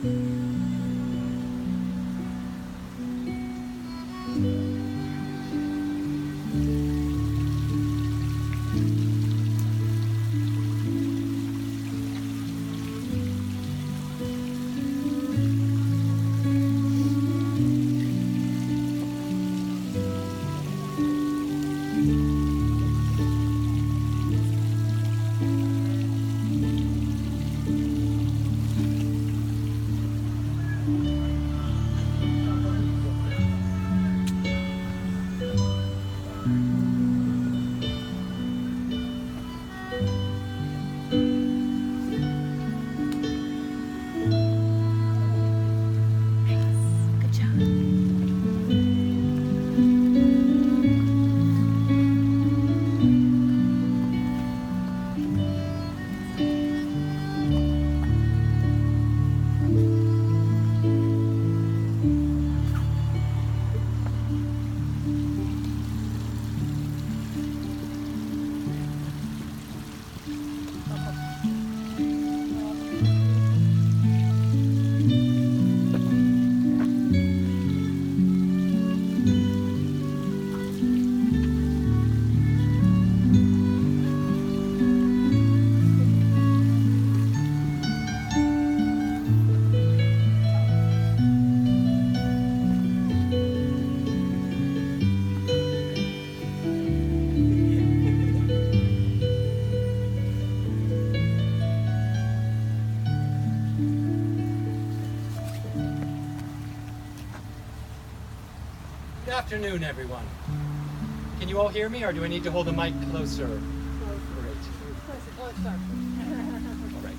Good afternoon, everyone. Can you all hear me, or do I need to hold the mic closer? Great. All right.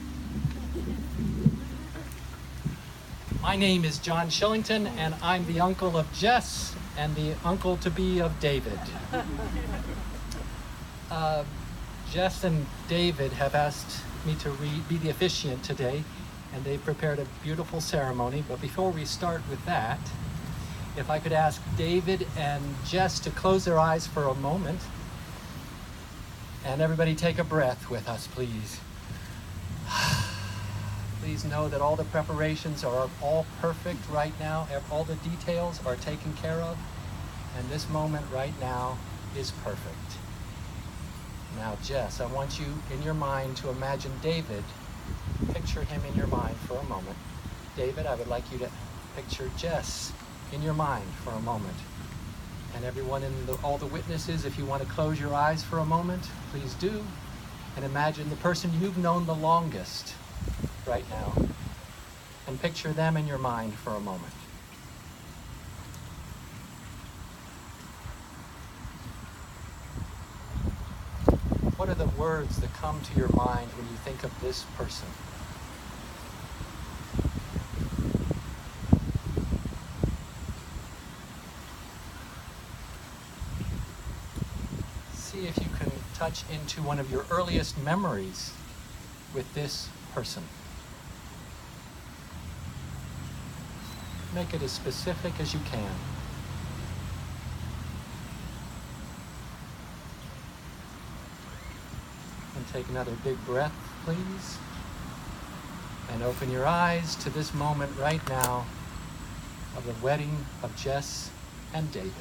My name is John Shillington, and I'm the uncle of Jess and the uncle-to-be of David. Jess and David have asked me to be the officiant today, and they've prepared a beautiful ceremony. But before we start with that, if I could ask David and Jess to close their eyes for a moment, and everybody take a breath with us, please. Please know that all the preparations are all perfect right now. All the details are taken care of, and this moment right now is perfect. Now, Jess, I want you in your mind to imagine David. Picture him in your mind for a moment. David, I would like you to picture Jess in your mind for a moment. And everyone all the witnesses, if you want to close your eyes for a moment, please do. And imagine the person you've known the longest right now. And picture them in your mind for a moment. What are the words that come to your mind when you think of this person? See if you can touch into one of your earliest memories with this person. Make it as specific as you can. And take another big breath, please. And open your eyes to this moment right now of the wedding of Jess and David.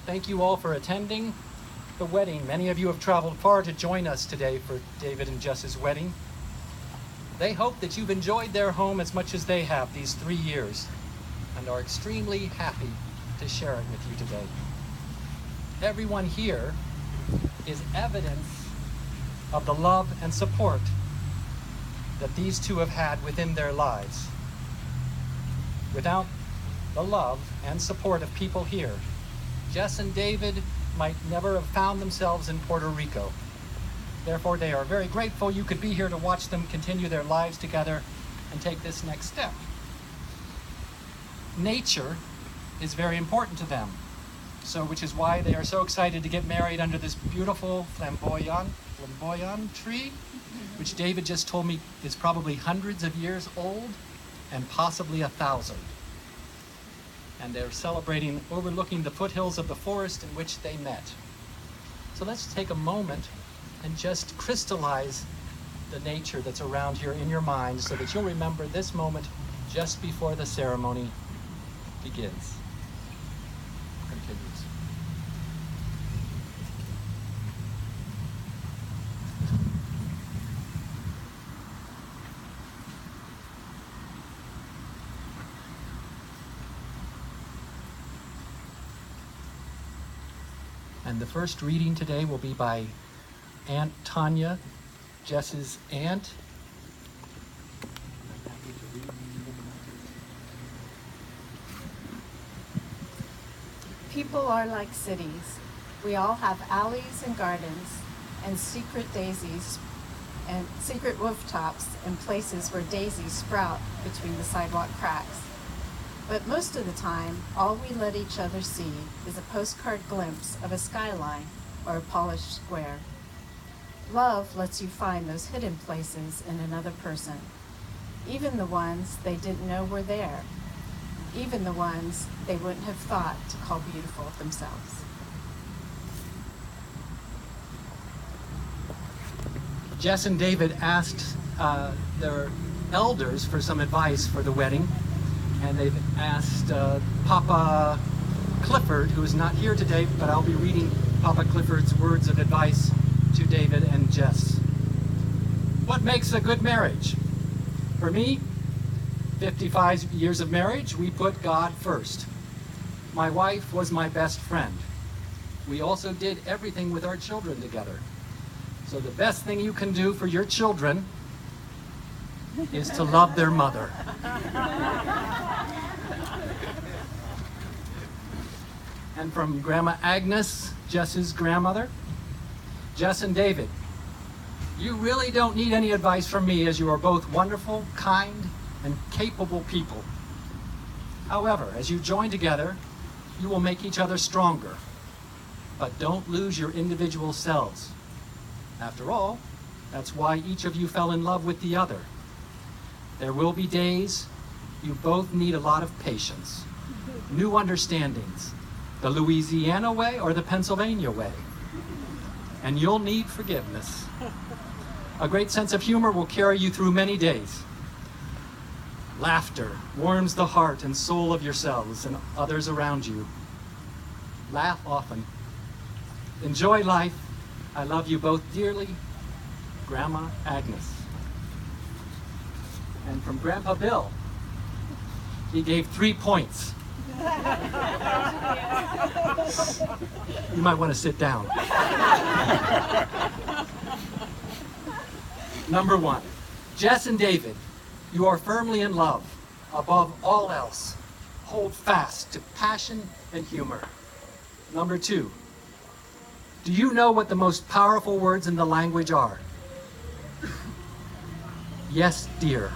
Thank you all for attending the wedding. Many of you have traveled far to join us today for David and Jess's wedding. They hope that you've enjoyed their home as much as they have these 3 years and are extremely happy to share it with you today. Everyone here is evidence of the love and support that these two have had within their lives. Without the love and support of people here, Jess and David might never have found themselves in Puerto Rico. Therefore, they are very grateful you could be here to watch them continue their lives together and take this next step. Nature is very important to them, which is why they are so excited to get married under this beautiful flamboyant tree, which David just told me is probably hundreds of years old and possibly 1,000. And they're celebrating overlooking the foothills of the forest in which they met. So let's take a moment and just crystallize the nature that's around here in your mind so that you'll remember this moment just before the ceremony begins. Continues. And the first reading today will be by Aunt Tanya, Jess's aunt. People are like cities. We all have alleys and gardens and secret daisies and secret rooftops and places where daisies sprout between the sidewalk cracks. But most of the time, all we let each other see is a postcard glimpse of a skyline or a polished square. Love lets you find those hidden places in another person, even the ones they didn't know were there, even the ones they wouldn't have thought to call beautiful themselves. Jess and David asked their elders for some advice for the wedding, and they've asked Papa Clifford, who is not here today, but I'll be reading Papa Clifford's words of advice to David and Jess. What makes a good marriage? For me, 55 years of marriage, we put God first. My wife was my best friend. We also did everything with our children together. So the best thing you can do for your children is to love their mother. And from Grandma Agnes, Jess's grandmother, Jess and David, you really don't need any advice from me, as you are both wonderful, kind, and capable people. However, as you join together, you will make each other stronger. But don't lose your individual selves. After all, that's why each of you fell in love with the other. There will be days you both need a lot of patience, new understandings, the Louisiana way or the Pennsylvania way. And you'll need forgiveness. A great sense of humor will carry you through many days. Laughter warms the heart and soul of yourselves and others around you. Laugh often. Enjoy life. I love you both dearly. Grandma Agnes. And from Grandpa Bill, he gave 3 points. You might want to sit down. Number 1, Jess and David, you are firmly in love. Above all else, hold fast to passion and humor. Number 2, do you know what the most powerful words in the language are? Yes, dear.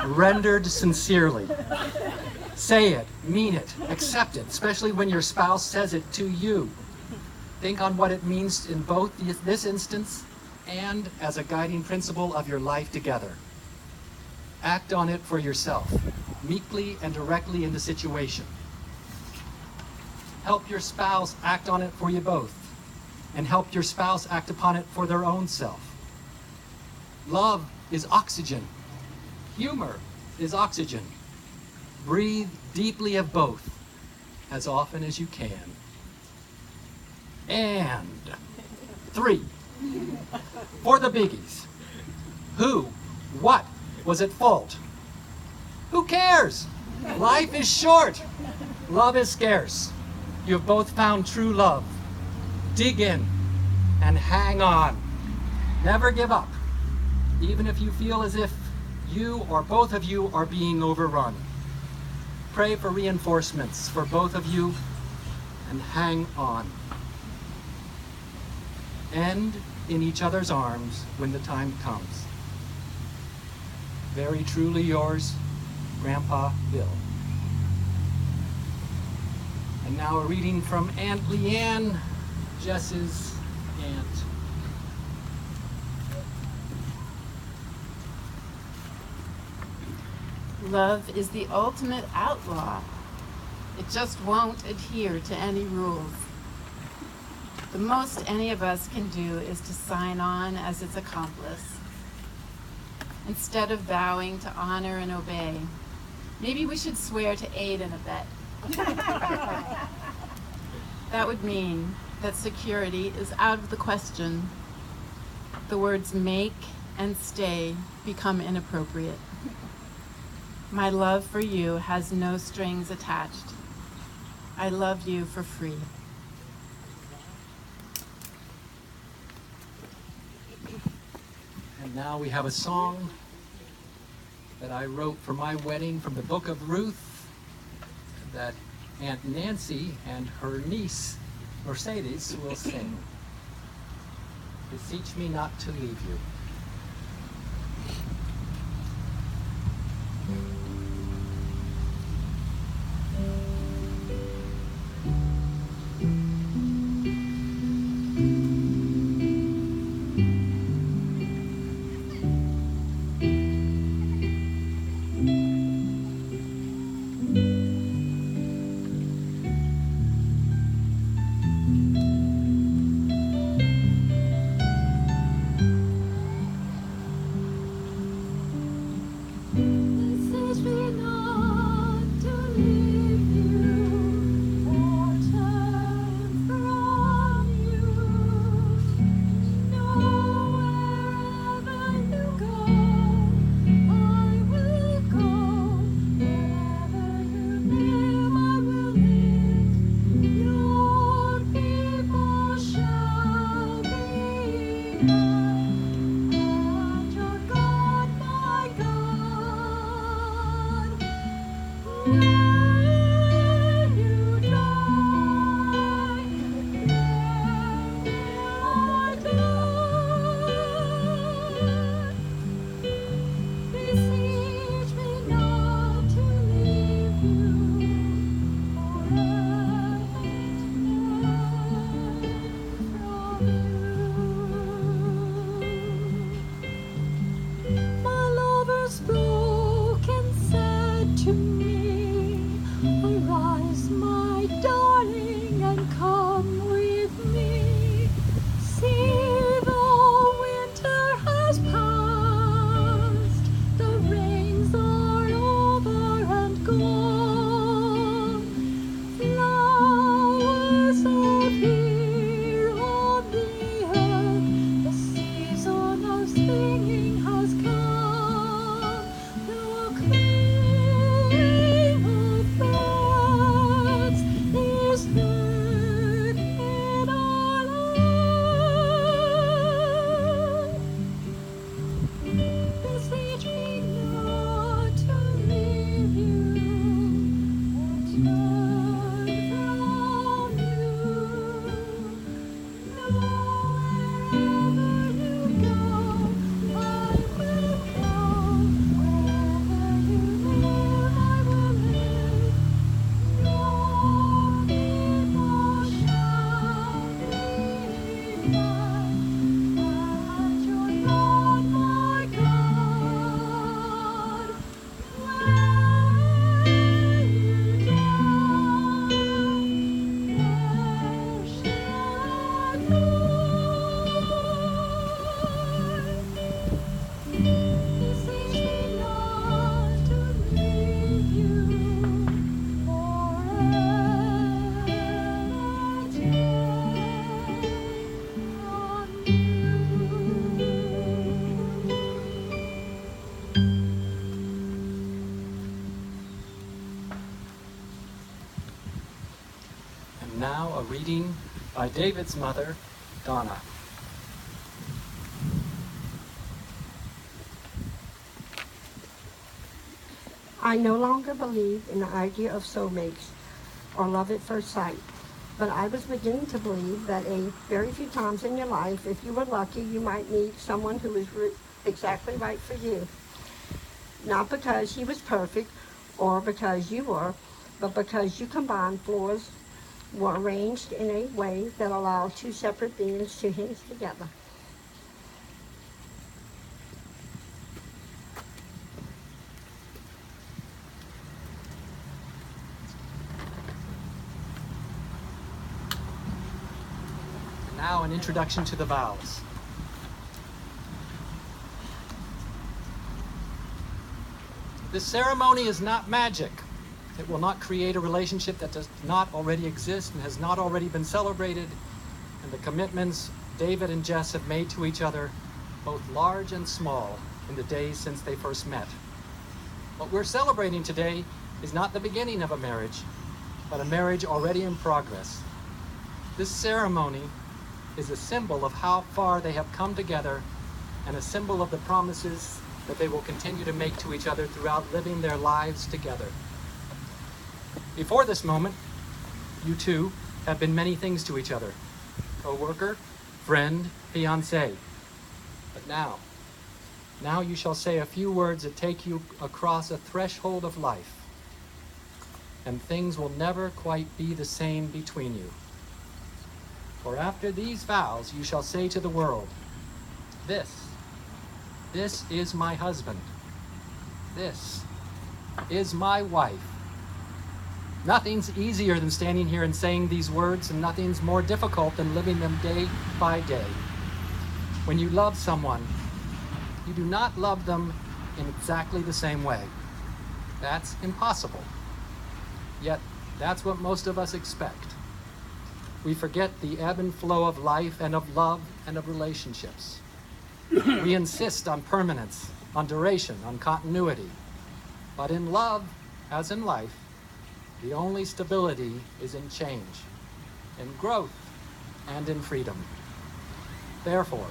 Rendered sincerely. Say it, mean it, accept it, especially when your spouse says it to you. Think on what it means in both this instance and as a guiding principle of your life together. Act on it for yourself, meekly and directly in the situation. Help your spouse act on it for you both, and help your spouse act upon it for their own self. Love is oxygen. Humor is oxygen. Breathe deeply of both as often as you can. And 3, for the biggies. Who, what was at fault? Who cares? Life is short. Love is scarce. You have both found true love. Dig in and hang on. Never give up, even if you feel as if you or both of you are being overrun. Pray for reinforcements for both of you and hang on. End in each other's arms when the time comes. Very truly yours, Grandpa Bill. And now a reading from Aunt Leanne, Jess's aunt. Love is the ultimate outlaw. It just won't adhere to any rules. The most any of us can do is to sign on as its accomplice. Instead of vowing to honor and obey, maybe we should swear to aid and abet. That would mean that security is out of the question. The words make and stay become inappropriate. My love for you has no strings attached. I love you for free. And now we have a song that I wrote for my wedding from the book of Ruth that Aunt Nancy and her niece Mercedes will sing. Beseech me not to leave you. Now a reading by David's mother, Donna. I no longer believe in the idea of soulmates or love at first sight, but I was beginning to believe that a very few times in your life, if you were lucky, you might meet someone who was exactly right for you. Not because he was perfect or because you were, but because you combined floors were arranged in a way that allowed two separate beings to hinge together. Now, an introduction to the vows. This ceremony is not magic. It will not create a relationship that does not already exist and has not already been celebrated, and the commitments David and Jess have made to each other, both large and small, in the days since they first met. What we're celebrating today is not the beginning of a marriage, but a marriage already in progress. This ceremony is a symbol of how far they have come together and a symbol of the promises that they will continue to make to each other throughout living their lives together. Before this moment, you two have been many things to each other: co-worker, friend, fiancé. But now you shall say a few words that take you across a threshold of life, and things will never quite be the same between you. For after these vows, you shall say to the world, This is my husband. This is my wife. Nothing's easier than standing here and saying these words, and nothing's more difficult than living them day by day. When you love someone, you do not love them in exactly the same way. That's impossible. Yet, that's what most of us expect. We forget the ebb and flow of life and of love and of relationships. We insist on permanence, on duration, on continuity. But in love, as in life, the only stability is in change, in growth, and in freedom. Therefore,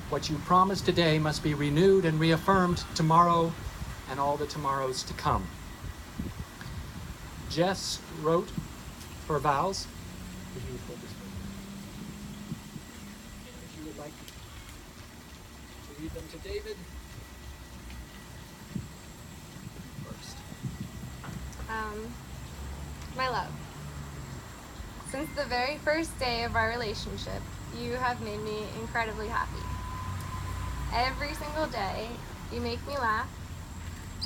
what you promise today must be renewed and reaffirmed tomorrow and all the tomorrows to come. Jess wrote her vows. If you would like to read them to David first. My love, since the very first day of our relationship, you have made me incredibly happy. Every single day, you make me laugh,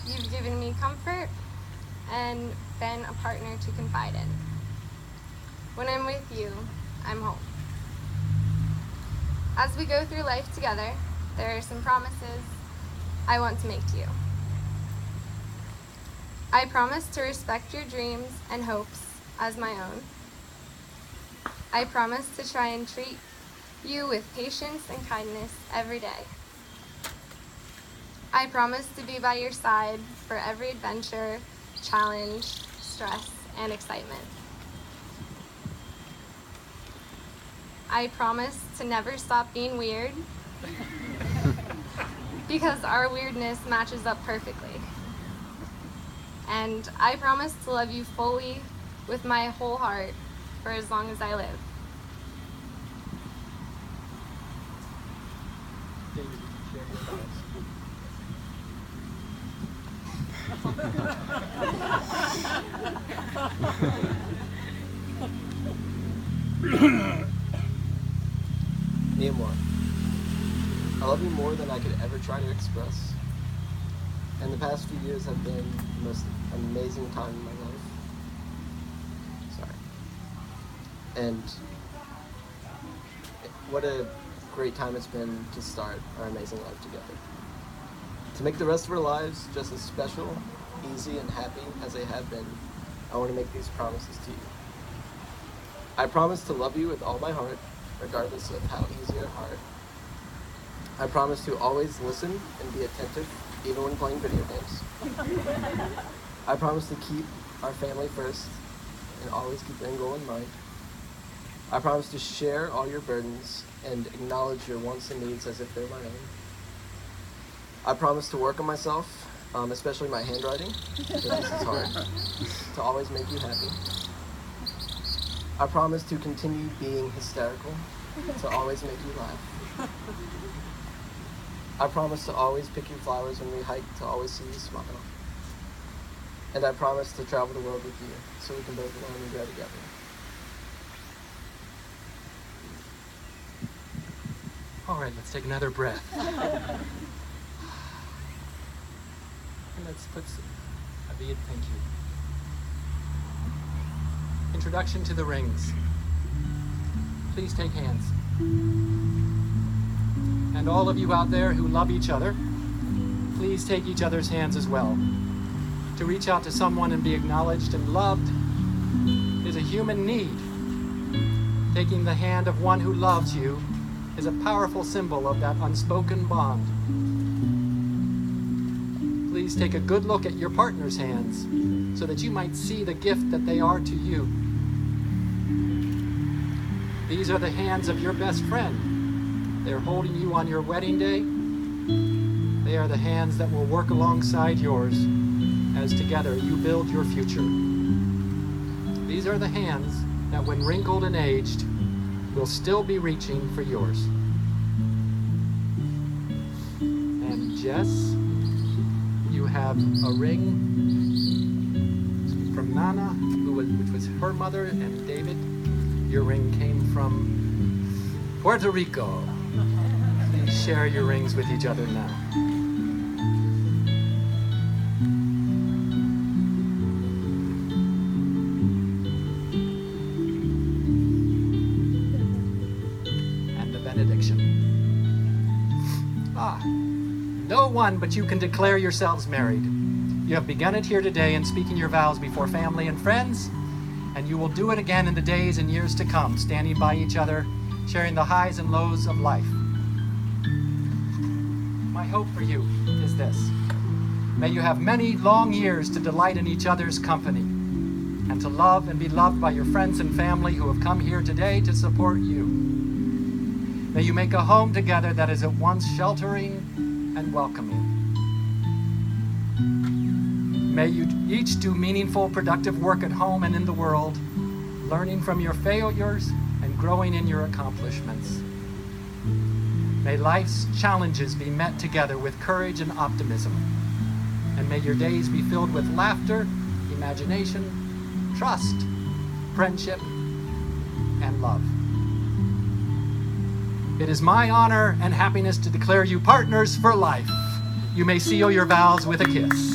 you've given me comfort, and been a partner to confide in. When I'm with you, I'm home. As we go through life together, there are some promises I want to make to you. I promise to respect your dreams and hopes as my own. I promise to try and treat you with patience and kindness every day. I promise to be by your side for every adventure, challenge, stress, and excitement. I promise to never stop being weird because our weirdness matches up perfectly. And I promise to love you fully with my whole heart for as long as I live. David, share your vows. Neymar, I love you more than I could ever try to express. And the past few years have been the most amazing time in my life. Sorry. And what a great time it's been to start our amazing life together. To make the rest of our lives just as special, easy, and happy as they have been, I want to make these promises to you. I promise to love you with all my heart, regardless of how easy or hard. I promise to always listen and be attentive, even when playing video games. I promise to keep our family first and always keep the end goal in mind. I promise to share all your burdens and acknowledge your wants and needs as if they're my own. I promise to work on myself, especially my handwriting, because this is hard, to always make you happy. I promise to continue being hysterical, to always make you laugh. I promise to always pick you flowers when we hike, to always see you smile. And I promise to travel the world with you, so we can both learn and grow together. All right, let's take another breath. And let's put Avid, thank you. Introduction to the rings. Please take hands. And all of you out there who love each other, please take each other's hands as well. To reach out to someone and be acknowledged and loved is a human need. Taking the hand of one who loves you is a powerful symbol of that unspoken bond. Please take a good look at your partner's hands so that you might see the gift that they are to you. These are the hands of your best friend. They're holding you on your wedding day. They are the hands that will work alongside yours as together you build your future. These are the hands that when wrinkled and aged will still be reaching for yours. And Jess, you have a ring from Nana, which was her mother, and David, your ring came from Puerto Rico. Please share your rings with each other now. And the benediction. No one but you can declare yourselves married. You have begun it here today in speaking your vows before family and friends, and you will do it again in the days and years to come, standing by each other, sharing the highs and lows of life. My hope for you is this. May you have many long years to delight in each other's company and to love and be loved by your friends and family who have come here today to support you. May you make a home together that is at once sheltering and welcoming. May you each do meaningful, productive work at home and in the world, learning from your failures and growing in your accomplishments. May life's challenges be met together with courage and optimism. And may your days be filled with laughter, imagination, trust, friendship, and love. It is my honor and happiness to declare you partners for life. You may seal your vows with a kiss.